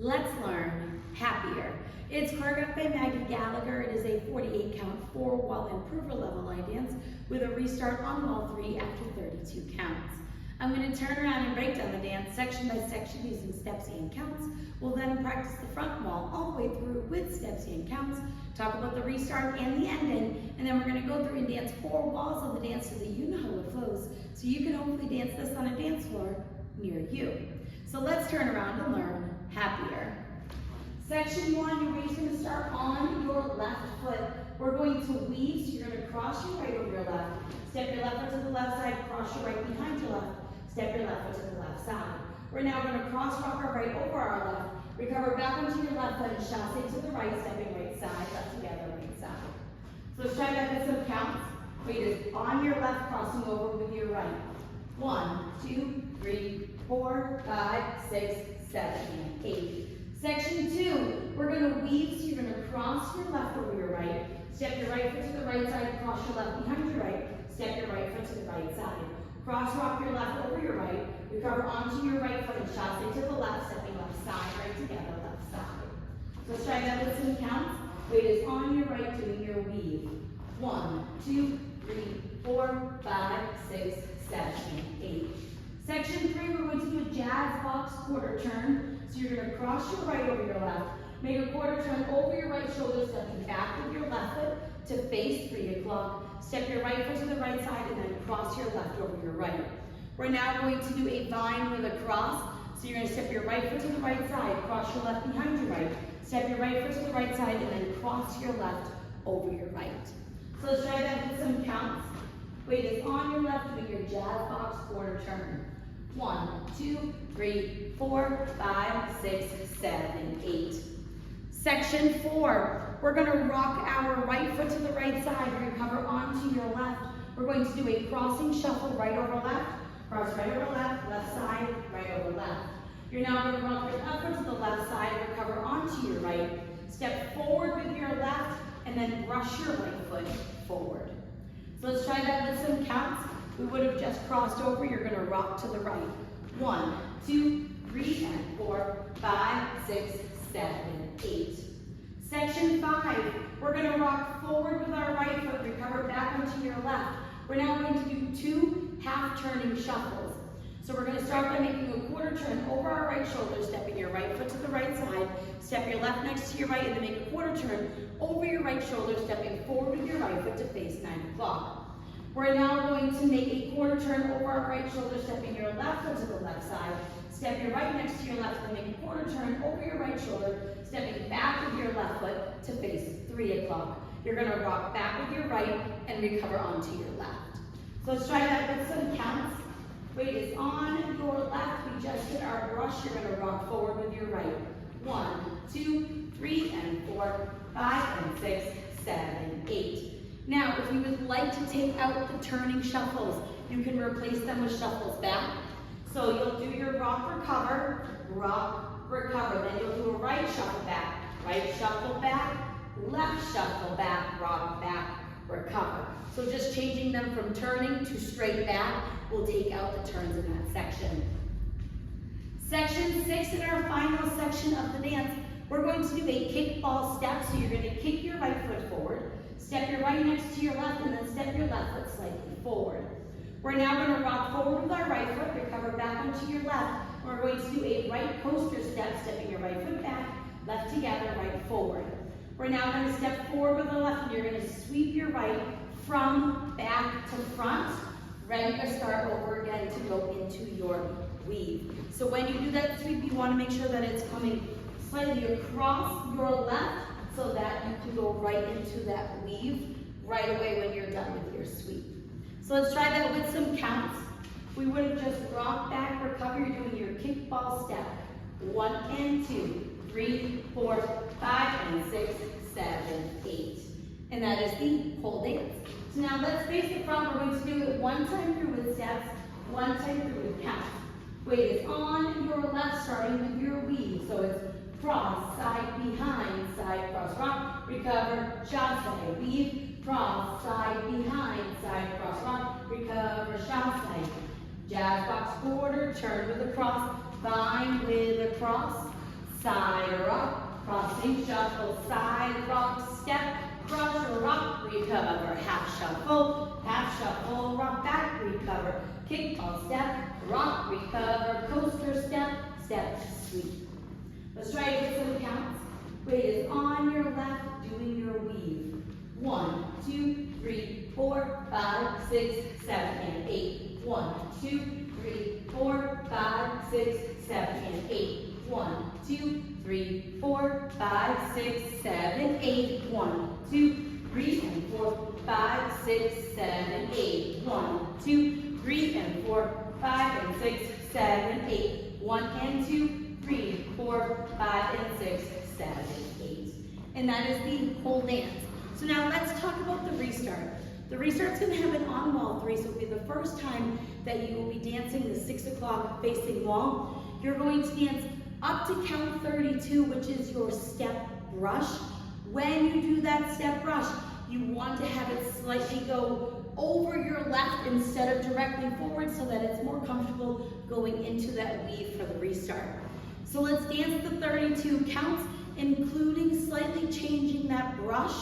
Let's learn happier. It's choreographed by Maggie Gallagher. It is a 48 count 4-wall improver level line dance with a restart on wall 3 after 32 counts. I'm going to turn around and break down the dance section by section using steps and counts. We'll then practice the front wall all the way through with steps and counts, talk about the restart and the ending, and then we're going to go through and dance 4 walls of the dance so that you know how it flows, so you can hopefully dance this on a dance floor near you. So let's turn around and learn happier. Section 1, your weave's going to start on your left foot. We're going to weave, so you're going to cross your right over your left. Step your left foot to the left side, cross your right behind your left. Step your left foot to the left side. We're now going to cross rock our right over our left. Recover back onto your left foot and chasse to the right, stepping right side, left together, right side. So let's try that with some counts. Weight is on your left, crossing over with your right. 1, 2, 3, 4, 5, 6, 7, and 8. Section 2, we're going to weave, so you're going to cross your left over your right, step your right foot to the right side, cross your left behind your right, step your right foot to the right side. Cross rock your left over your right, recover onto your right foot and chasse to the left, stepping left side, right together, left side. So let's try that with some counts. Weight is on your right, doing your weave. 1, 2, 3, 4, 5, 6, 7, 8. Section 3, we're going to do a jazz box quarter turn. So you're going to cross your right over your left, make a quarter turn over your right shoulder, stepping back with your left foot to face 3 o'clock. Step your right foot to the right side and then cross your left over your right. We're now going to do a vine with a cross. So you're going to step your right foot to the right side, cross your left behind your right, step your right foot to the right side and then cross your left over your right. So let's try that with some counts. Weight is on your left, doing your jazz box quarter turn. 1, 2, 3, 4, 5, 6, 7, 8. Section 4, we're going to rock our right foot to the right side, recover onto your left. We're going to do a crossing shuffle, right over left, cross right over left, left side, right over left. You're now going to rock your left foot to the left side, recover onto your right, step forward with your left, and then brush your right foot forward. So let's try that with some counts. We would have just crossed over. You're going to rock to the right. 1, 2, 3, and 4, 5, 6, 7, 8. Section 5, we're going to rock forward with our right foot, recover back onto your left. We're now going to do 2 half-turning shuffles. So we're going to start by making a quarter turn over our right shoulder, stepping your right foot to the right side, step your left next to your right, and then make a quarter turn over your right shoulder, stepping forward with your right foot to face 9 o'clock. We're now going to make a quarter turn over our right shoulder, stepping your left foot to the left side, step your right next to your left, and make a quarter turn over your right shoulder, stepping back with your left foot to face 3 o'clock. You're going to rock back with your right and recover onto your left. So let's try that with some counts. Weight is on your left. We just did our brush. You're going to rock forward with your right. 1, 2, 3, and 4, 5, and 6, 7, 8. Now, if you would like to take out the turning shuffles, you can replace them with shuffles back. So you'll do your rock, recover, then you'll do a right shuffle back, left shuffle back, rock back, recover. So just changing them from turning to straight back will take out the turns in that section. Section 6, in our final section of the dance, we're going to do a kickball step. So you're going to kick your right foot forward, step your right next to your left, and then step your left foot slightly forward. We're now going to rock forward with our right foot, recover back onto your left. We're going to do a right coaster step, stepping your right foot back, left together, right forward. We're now going to step forward with the left, and you're going to sweep your right from back to front, ready to start over again to go into your weave. So when you do that sweep, you want to make sure that it's coming slightly across your left so that you can go right into that weave right away when you're done with your sweep. So let's try that with some counts. We would have just rocked back, recover. You're doing your kickball step. 1 and 2, 3, 4, 5, and 6, 7, 8. And that is the whole dance. So now let's face the front. We're going to do it 1 time through with steps, 1 time through with counts. Weight is on your left, starting with your weave. So it's cross, side, behind, side, cross, rock, recover, chasse, weave, cross, side, behind, side, cross, rock, recover, chasse. Jazz box quarter, turn with a cross, vine with a cross, side rock, crossing shuffle, side rock, step, crush, rock, recover, half shuffle, rock back, recover, kick, ball, step, rock, recover, coaster, step, step, sweep. Let's try to get some counts. Weight is on your left, doing your weave. 1, 2, 3, 4, 5, 6, 7, and 8. 1, 2, 3, 4, 5, 6, 7, and 8. 1, 2, 3, 4, 5, 6, 7, 8. 1, 2, 3, and 4, 5, 6, 7, 8. 1, 2, 3, and 4, 5, and 6, 7, 8. 1 and 2, 3, 4, 5, and 6, 7, 8. And that is the whole dance. So now let's talk about the restart. The restart's going to happen on wall 3, so it'll be the first time that you will be dancing the 6 o'clock facing wall. You're going to dance up to count 32, which is your step brush. When you do that step brush, you want to have it slightly go over your left instead of directly forward so that it's more comfortable going into that weave for the restart. So let's dance the 32 counts, including slightly changing that brush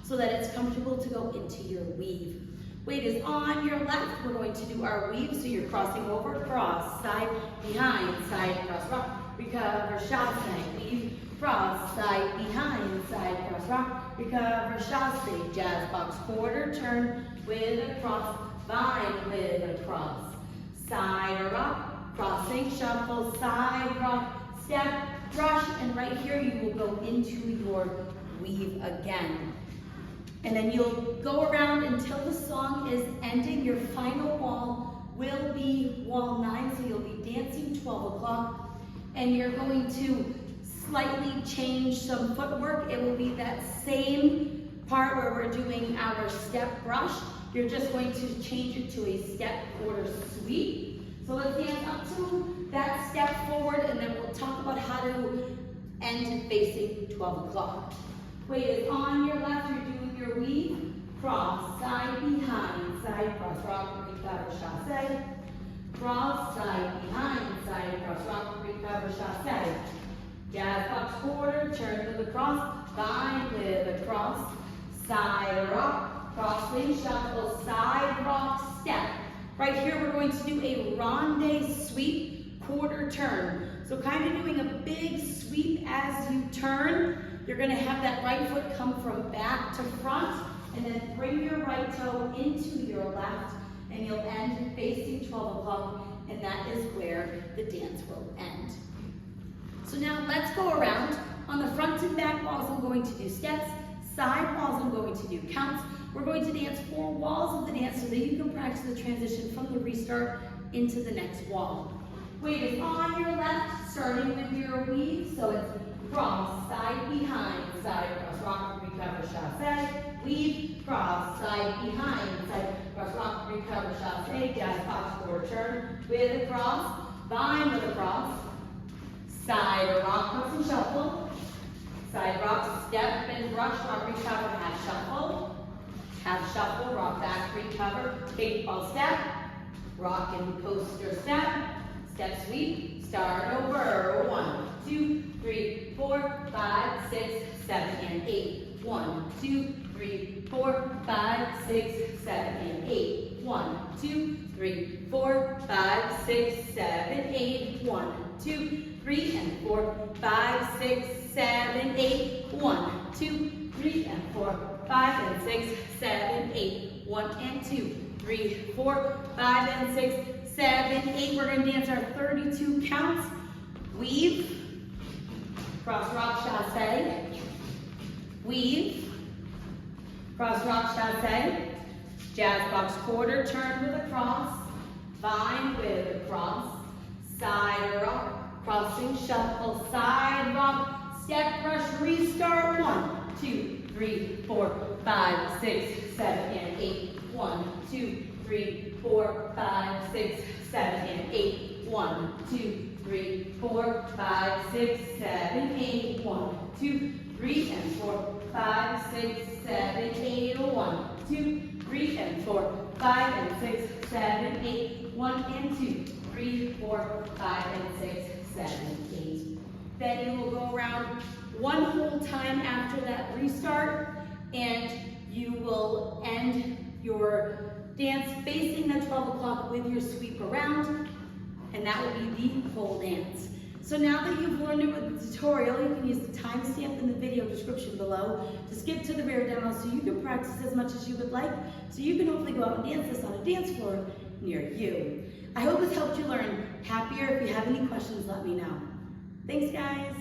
so that it's comfortable to go into your weave. Weight is on your left. We're going to do our weave, so you're crossing over, cross, side, behind, side, cross, rock, recover, chasse, weave, cross, side, behind, side, cross, rock, recover, chasse, jazz box, quarter turn with a cross, vine with a cross, side rock, crossing, shuffle, side rock, step, brush, and right here you will go into your weave again. And then you'll go around until the song is ending. Your final wall will be wall 9, so you'll be dancing 12 o'clock. And you're going to slightly change some footwork. It will be that same part where we're doing our step brush. You're just going to change it to a step quarter sweep. So let's dance up to that step forward, and then we'll talk about how to end facing 12 o'clock. Weight is on your left, you're doing your weave, cross, side, behind, side, cross, rock, recover, chasse, cross, side, behind, side, cross, rock, recover, chasse, jazz box, quarter, turn with a cross, vine with a cross, side rock, crossing, shuffle, side rock, step. Right here we're going to do a ronde sweep, quarter turn. So kind of doing a big sweep as you turn. You're going to have that right foot come from back to front, and then bring your right toe into your left, and you'll end facing 12 o'clock, and that is where the dance will end. So now let's go around. On the front and back walls, I'm going to do steps. Side walls, I'm going to do counts. We're going to dance 4 walls of the dance so that you can practice the transition from the restart into the next wall. Weight is on your left, starting with your weave, so it's cross, side, behind, side, cross, rock, recover, chasse, weave, cross, side, behind, side, cross, rock, recover, chasse, jazz box, quarter turn with a cross, vine with a cross, side rock, cross and shuffle, side rock, step and brush, rock, recover, half shuffle, rock back, recover, kick, ball, step, rock and coaster, step, step sweep, start over, 1, 2, 3, 4, 5, 6, 7, and 8. 1, 2, 3, 4, 5, 6, 7, and 8. 1, 2, 3, 4, 5, 6, 7, 8. 1, 2, 3, and 4, 5, 6, 7, 8. 1, 2, 3, and 4, 5, and 6, 7, 8. 1 and 2, 3, 4, 5, and 6, 7, 8. We're going to dance our 32 counts. Weave, cross rock, chasse, weave, cross rock, chasse, jazz box, quarter turn with a cross, vine with a cross, side rock, crossing, shuffle, side rock, step, brush, restart. 1, 2, 3, 4, 5, 6, 7, and 8. 1, 2, 3, 4, 5, 6, 7, and 8. 1, 2, 3, 4, 5, 6, 7, 8. 1, 2, 3, and 4, 5, 6, 7, 8. 1, 2, 3, and 4, 5, and 6, 7, 8. 1 and 2, 3, 4, 5, and 6, 7, 8. Then you will go around. around one whole time after that restart, and you will end your dance facing the 12 o'clock with your sweep around, and that will be the whole dance. So now that you've learned it with the tutorial, you can use the timestamp in the video description below to skip to the rear demo so you can practice as much as you would like, so you can hopefully go out and dance this on a dance floor near you. I hope this helped you learn happier. If you have any questions, let me know. Thanks, guys.